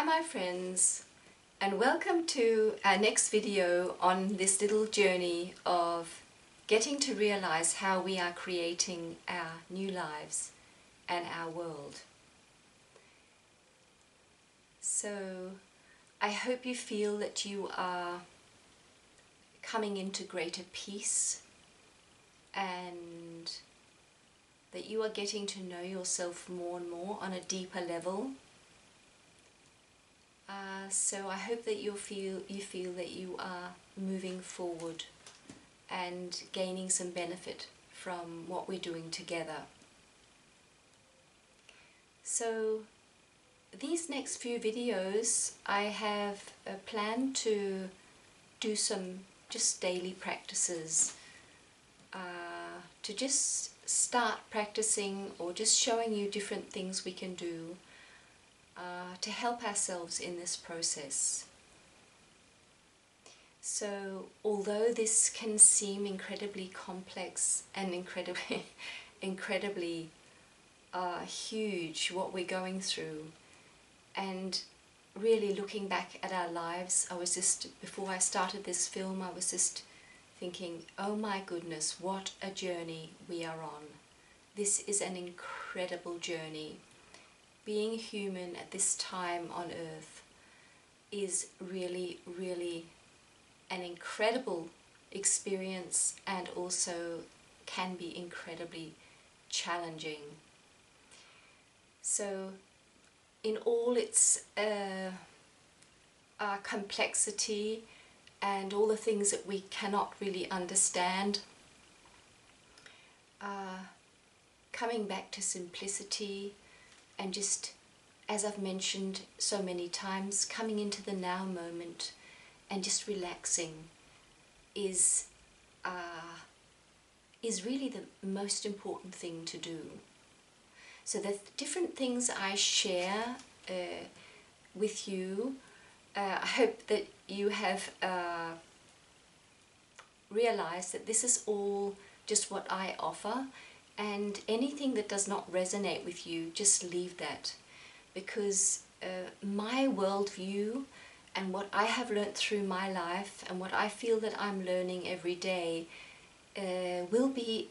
Hi my friends, and welcome to our next video on this little journey of getting to realize how we are creating our new lives and our world. So I hope you feel that you are coming into greater peace and that you are getting to know yourself more and more on a deeper level. So I hope that you feel that you are moving forward and gaining some benefit from what we're doing together. So these next few videos I have planned to do some just daily practices to just start practicing or just showing you different things we can do to help ourselves in this process. So although this can seem incredibly complex and incredibly huge, what we're going through, and really looking back at our lives, before I started this film, I was just thinking, oh my goodness, what a journey we are on. This is an incredible journey. Being human at this time on earth is really, really an incredible experience, and also can be incredibly challenging. So in all its complexity and all the things that we cannot really understand, coming back to simplicity and just, as I've mentioned so many times, coming into the now moment and just relaxing is really the most important thing to do. So the different things I share with you, I hope that you have realized that this is all just what I offer, and anything that does not resonate with you, just leave that, because my worldview and what I have learnt through my life and what I feel that I'm learning every day will be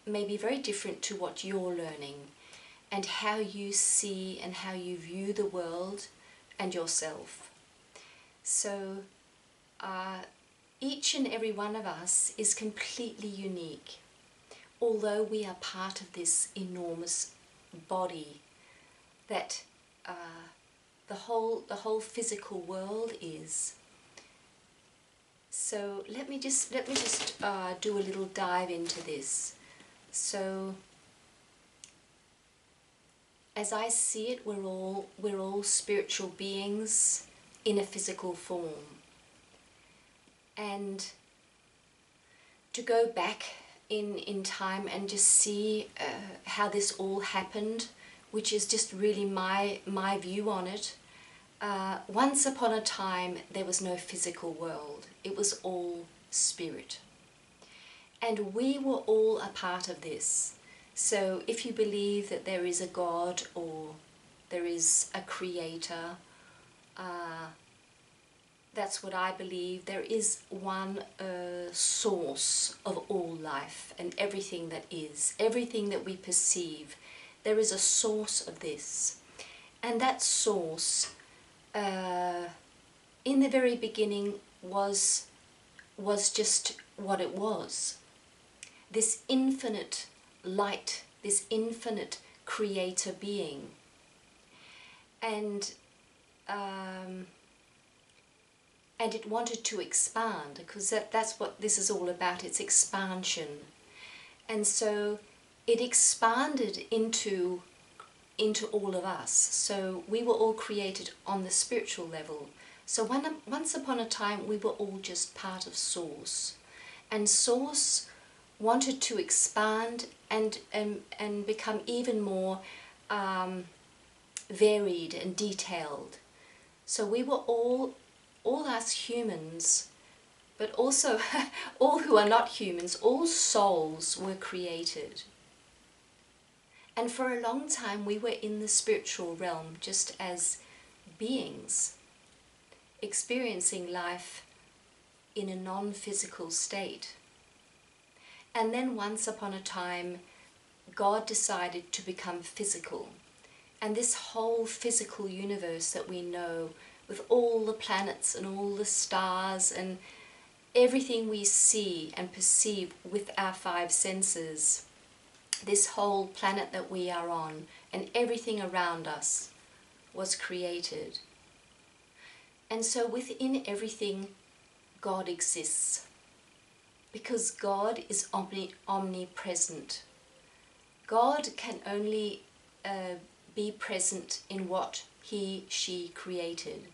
maybe very different to what you're learning, and how you see and how you view the world and yourself. So each and every one of us is completely unique, although we are part of this enormous body that the whole physical world is. So let me just do a little dive into this. So as I see it, we're all spiritual beings in a physical form. And to go back in time and just see how this all happened, which is just really my view on it. Once upon a time there was no physical world, it was all spirit. And we were all a part of this. So if you believe that there is a God or there is a creator, that's what I believe. There is one source of all life and everything that is, everything that we perceive. There is a source of this. And that source, in the very beginning, was just what it was. This infinite light, this infinite creator being. And it wanted to expand, because that's what this is all about. It's expansion. And so it expanded into all of us. So we were all created on the spiritual level. So once upon a time we were all just part of Source. And Source wanted to expand and become even more varied and detailed. So we were all us humans, but also all who are not humans, all souls were created. And for a long time we were in the spiritual realm, just as beings experiencing life in a non-physical state. And then once upon a time, God decided to become physical. And this whole physical universe that we know, with all the planets and all the stars and everything we see and perceive with our five senses, this whole planet that we are on and everything around us was created. And so within everything, God exists, because God is omnipresent. God can only be present in what she created.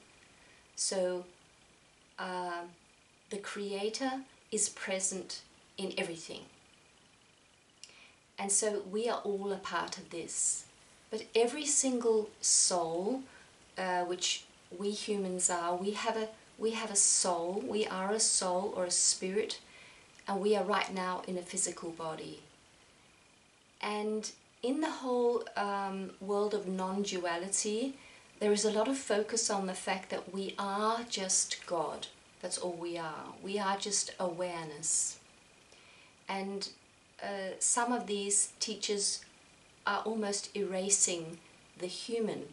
So the Creator is present in everything. And so we are all a part of this. But every single soul, which we humans are, we have a soul. We are a soul or a spirit, and we are right now in a physical body. And in the whole world of non-duality, there is a lot of focus on the fact that we are just God. That's all we are. We are just awareness. And some of these teachers are almost erasing the human.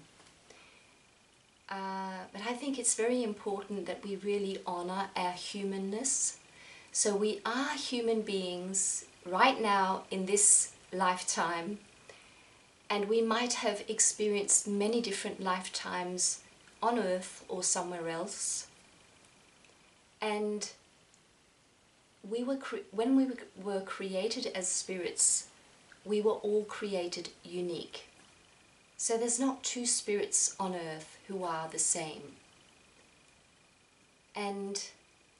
But I think it's very important that we really honor our humanness. So we are human beings right now in this lifetime, and we might have experienced many different lifetimes on earth or somewhere else. And when we were created as spirits, we were all created unique. So there's not two spirits on earth who are the same. And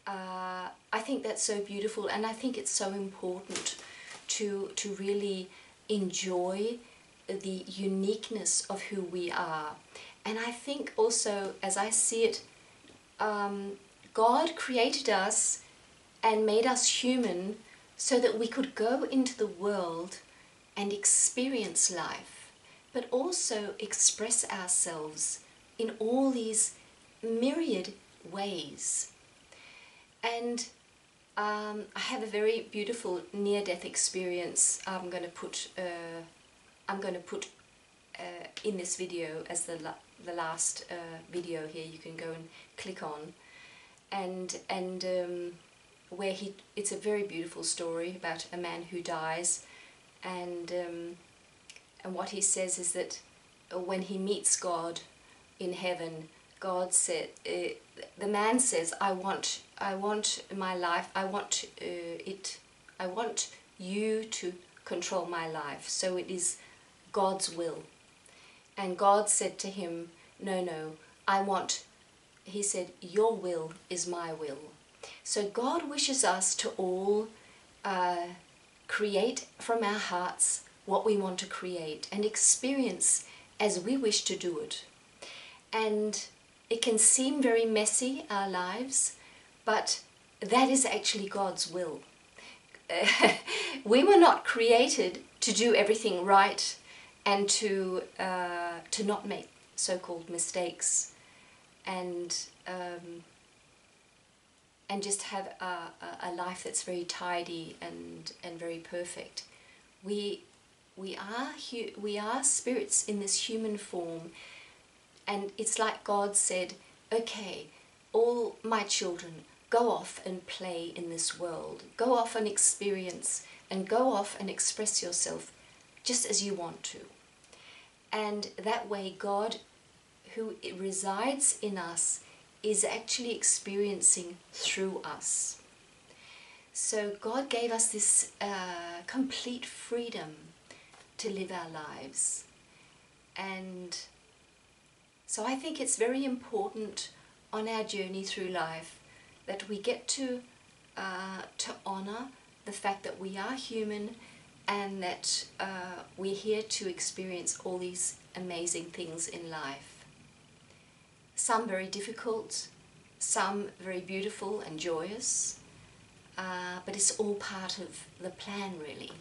I think that's so beautiful, and I think it's so important to really enjoy the uniqueness of who we are. And I think also, as I see it, God created us and made us human so that we could go into the world and experience life, but also express ourselves in all these myriad ways. And I have a very beautiful near-death experience. I'm going to put in this video as the last video here. You can go and click on, and where it's a very beautiful story about a man who dies, and what he says is that when he meets God in heaven, God said, the man says, I want my life, I want you to control my life, so it is God's will. And God said to him, no, he said, your will is my will. So God wishes us to all create from our hearts what we want to create and experience as we wish to do it. And it can seem very messy, our lives, but that is actually God's will. We were not created to do everything right and to not make so-called mistakes and just have a life that's very tidy and very perfect. We are spirits in this human form, and it's like God said, okay, all my children, go off and play in this world. Go off and experience, and go off and express yourself just as you want to. And that way God, who resides in us, is actually experiencing through us. So God gave us this complete freedom to live our lives. And so I think it's very important on our journey through life that we get to honor the fact that we are human, and that we're here to experience all these amazing things in life. Some very difficult, some very beautiful and joyous, but it's all part of the plan, really.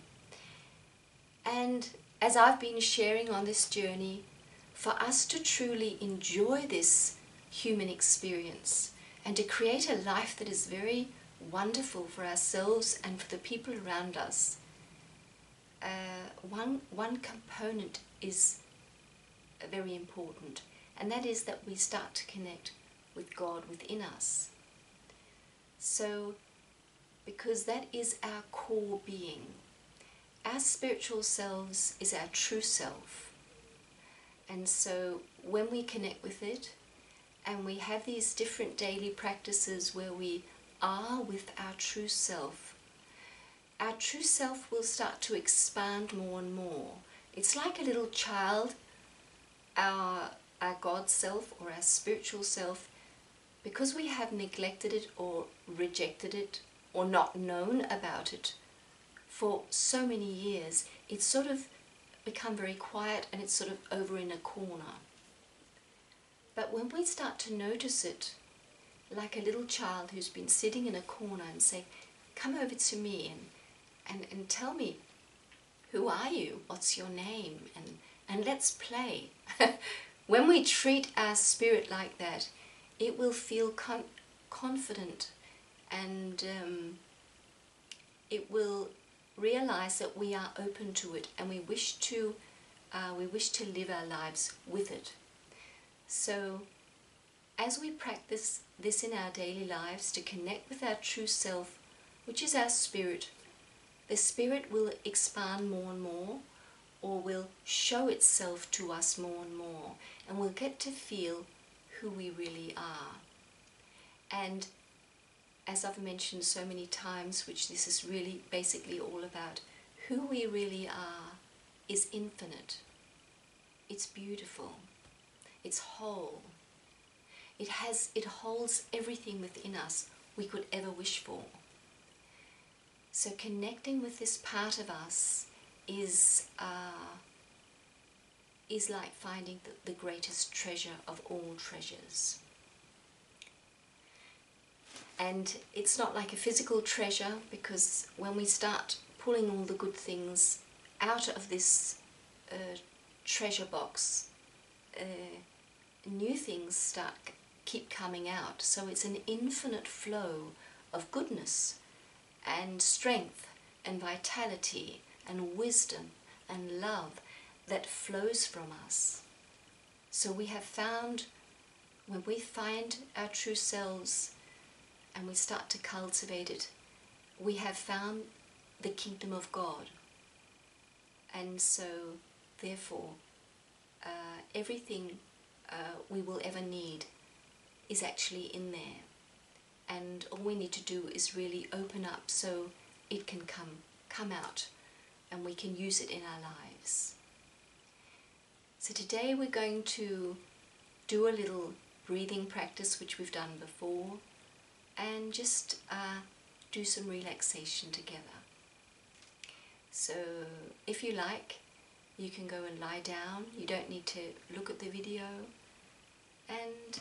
And as I've been sharing on this journey, for us to truly enjoy this human experience and to create a life that is very wonderful for ourselves and for the people around us, one component is very important, and that is that we start to connect with God within us. So, because that is our core being, our spiritual selves is our true self. And so when we connect with it and we have these different daily practices where we are with our true self will start to expand more and more. It's like a little child, our God self or our spiritual self, because we have neglected it or rejected it or not known about it for so many years, it's sort of become very quiet and it's sort of over in a corner. But when we start to notice it, like a little child who's been sitting in a corner and say, come over to me and tell me, who are you? What's your name? And let's play. When we treat our spirit like that, it will feel confident, and it will realize that we are open to it and we wish to live our lives with it. So as we practice this in our daily lives to connect with our true self, which is our spirit, the spirit will expand more and more, or will show itself to us more and more, and we'll get to feel who we really are. And as I've mentioned so many times, which this is really basically all about, who we really are is infinite. It's beautiful. It's whole. It holds everything within us we could ever wish for. So connecting with this part of us is like finding the greatest treasure of all treasures. And it's not like a physical treasure, because when we start pulling all the good things out of this treasure box, new things keep coming out. So it's an infinite flow of goodness and strength and vitality and wisdom and love that flows from us. So we have found, when we find our true selves and we start to cultivate it, we have found the kingdom of God. And so therefore everything we will ever need is actually in there, and all we need to do is really open up so it can come out and we can use it in our lives. So today we're going to do a little breathing practice, which we've done before, and just do some relaxation together. So if you like, you can go and lie down. You don't need to look at the video, and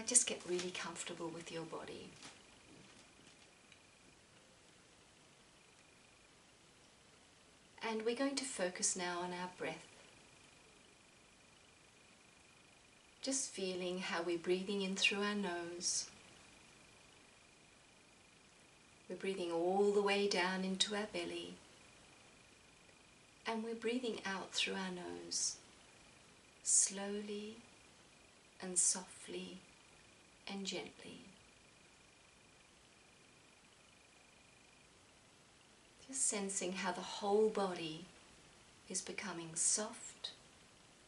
just get really comfortable with your body. And we're going to focus now on our breath. Just feeling how we're breathing in through our nose. We're breathing all the way down into our belly. And we're breathing out through our nose, slowly and softly and gently. Just sensing how the whole body is becoming soft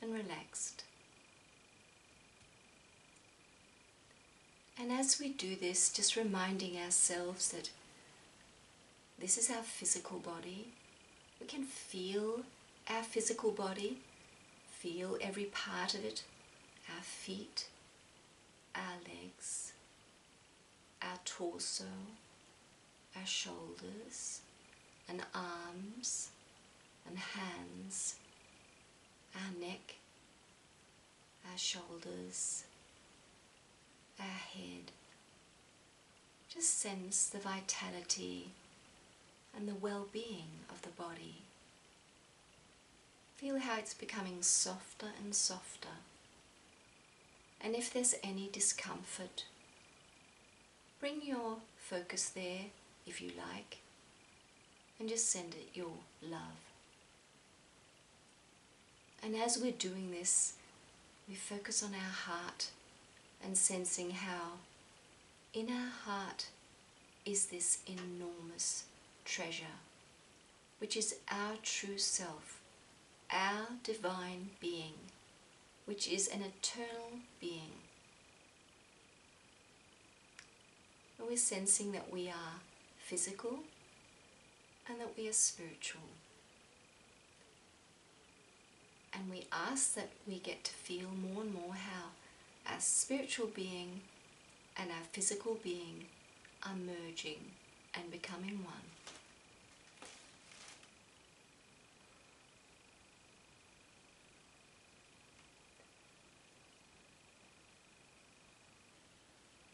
and relaxed. And as we do this, just reminding ourselves that this is our physical body. We can feel our physical body, feel every part of it, our feet, our legs, our torso, our shoulders and arms and hands, our neck, our shoulders, our head. Just sense the vitality and the well-being of the body. Feel how it's becoming softer and softer. And if there's any discomfort, bring your focus there if you like, and just send it your love. And as we're doing this, we focus on our heart and sensing how in our heart is this enormous treasure, which is our true self, our divine being, which is an eternal being. And we're sensing that we are physical and that we are spiritual. And we ask that we get to feel more and more how our spiritual being and our physical being are merging and becoming one.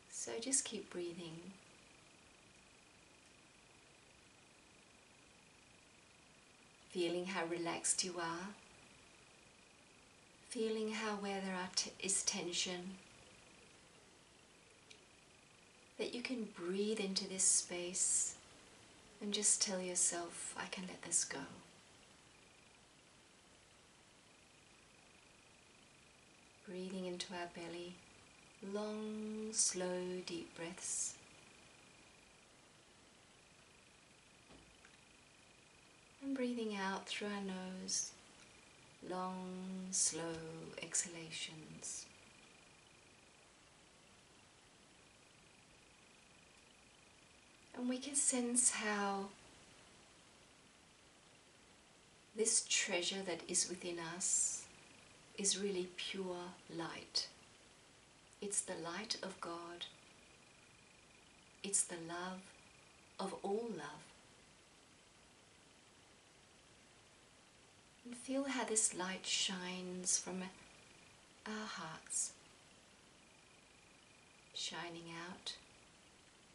So just keep breathing. Feeling how relaxed you are. Feeling how where there is tension, that you can breathe into this space and just tell yourself, I can let this go. Breathing into our belly, long, slow, deep breaths. And breathing out through our nose, long, slow exhalations. And we can sense how this treasure that is within us is really pure light. It's the light of God. It's the love of all love. And feel how this light shines from our hearts, shining out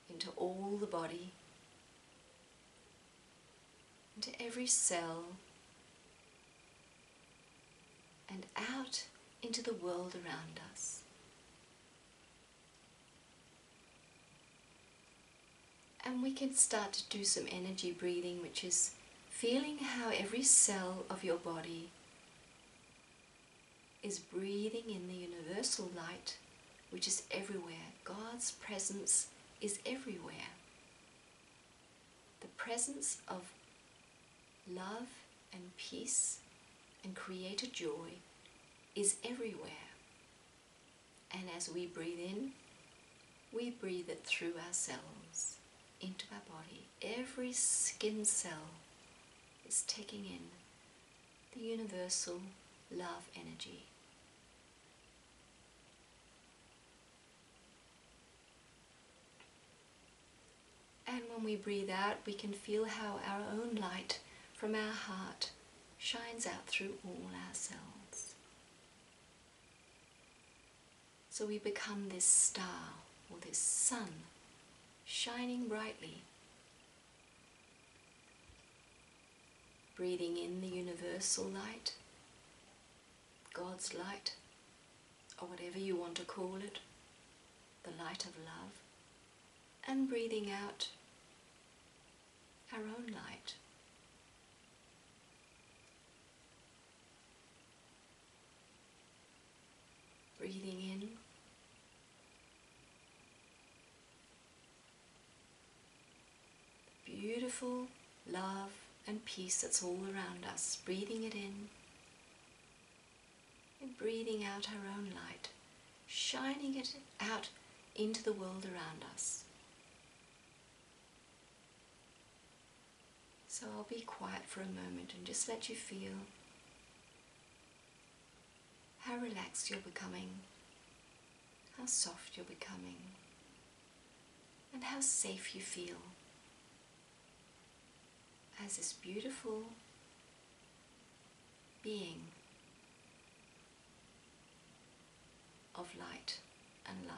into all the body, into every cell, and out into the world around us. And we can start to do some energy breathing, which is feeling how every cell of your body is breathing in the universal light, which is everywhere. God's presence is everywhere. The presence of love and peace and creator joy is everywhere. And as we breathe in, we breathe it through our cells into our body. Every skin cell is taking in the universal love energy. And when we breathe out, we can feel how our own light from our heart shines out through all our cells. So we become this star or this sun shining brightly, breathing in the universal light, God's light, or whatever you want to call it, the light of love, and breathing out our own light. Breathing in the beautiful love and peace that's all around us, breathing it in and breathing out our own light, shining it out into the world around us. So I'll be quiet for a moment and just let you feel how relaxed you're becoming, how soft you're becoming, and how safe you feel as this beautiful being of light and love.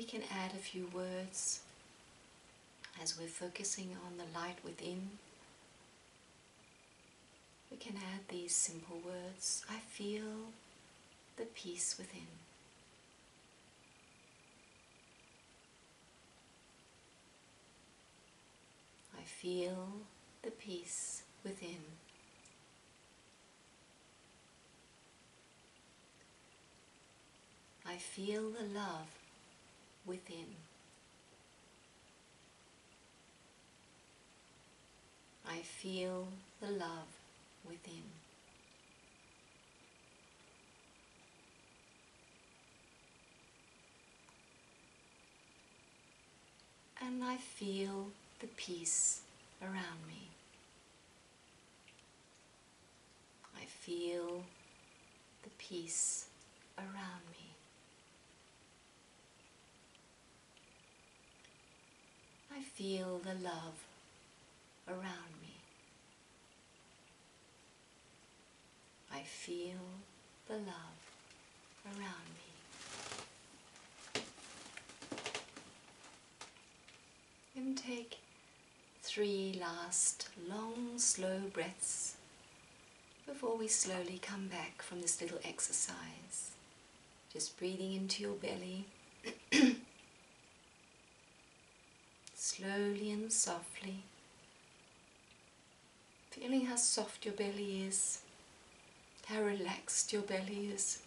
we can add a few words as we're focusing on the light within. We can add these simple words. I feel the peace within. I feel the peace within. I feel the love within. I feel the love within. And I feel the peace around me. I feel the peace around me. I feel the love around me. I feel the love around me. And take 3 last long, slow breaths before we slowly come back from this little exercise. Just breathing into your belly, slowly and softly, feeling how soft your belly is, how relaxed your belly is.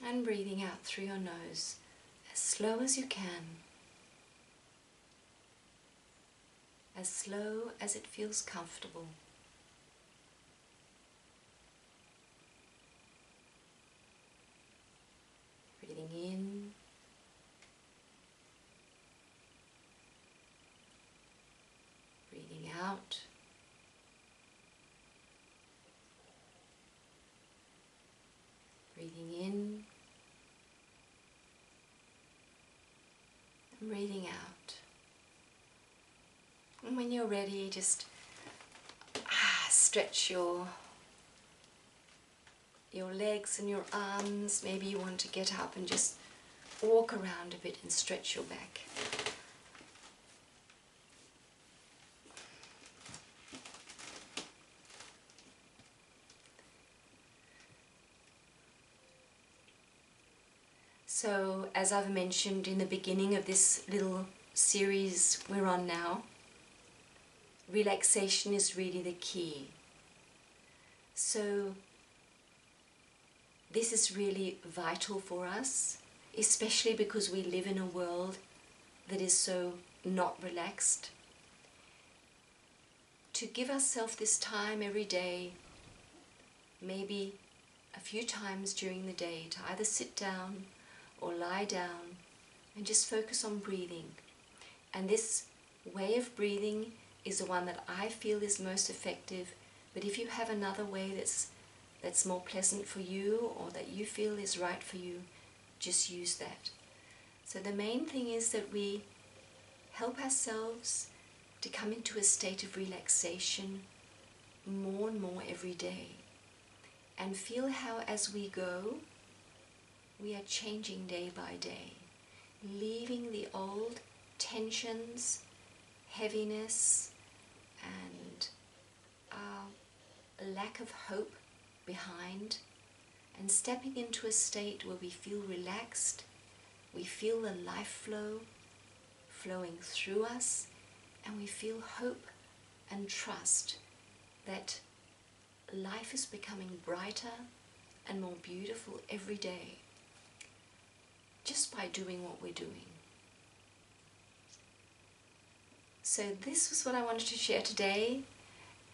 And breathing out through your nose as slow as you can, as slow as it feels comfortable. Breathing in, breathing out, breathing in, and breathing out. And when you're ready, just stretch your legs and your arms. Maybe you want to get up and just walk around a bit and stretch your back. So, as I've mentioned in the beginning of this little series we're on now, relaxation is really the key. So, this is really vital for us, especially because we live in a world that is so not relaxed. To give ourselves this time every day, maybe a few times during the day, to either sit down or lie down and just focus on breathing. And this way of breathing is the one that I feel is most effective, but if you have another way that's more pleasant for you or that you feel is right for you, just use that. So the main thing is that we help ourselves to come into a state of relaxation more and more every day, and feel how as we go, we are changing day by day, leaving the old tensions, heaviness, and lack of hope behind, and stepping into a state where we feel relaxed, we feel the life flowing through us, and we feel hope and trust that life is becoming brighter and more beautiful every day, just by doing what we're doing. So this was what I wanted to share today,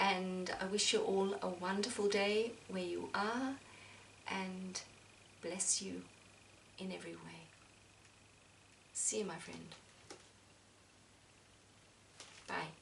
and I wish you all a wonderful day where you are, and bless you in every way. See you, my friend. Bye.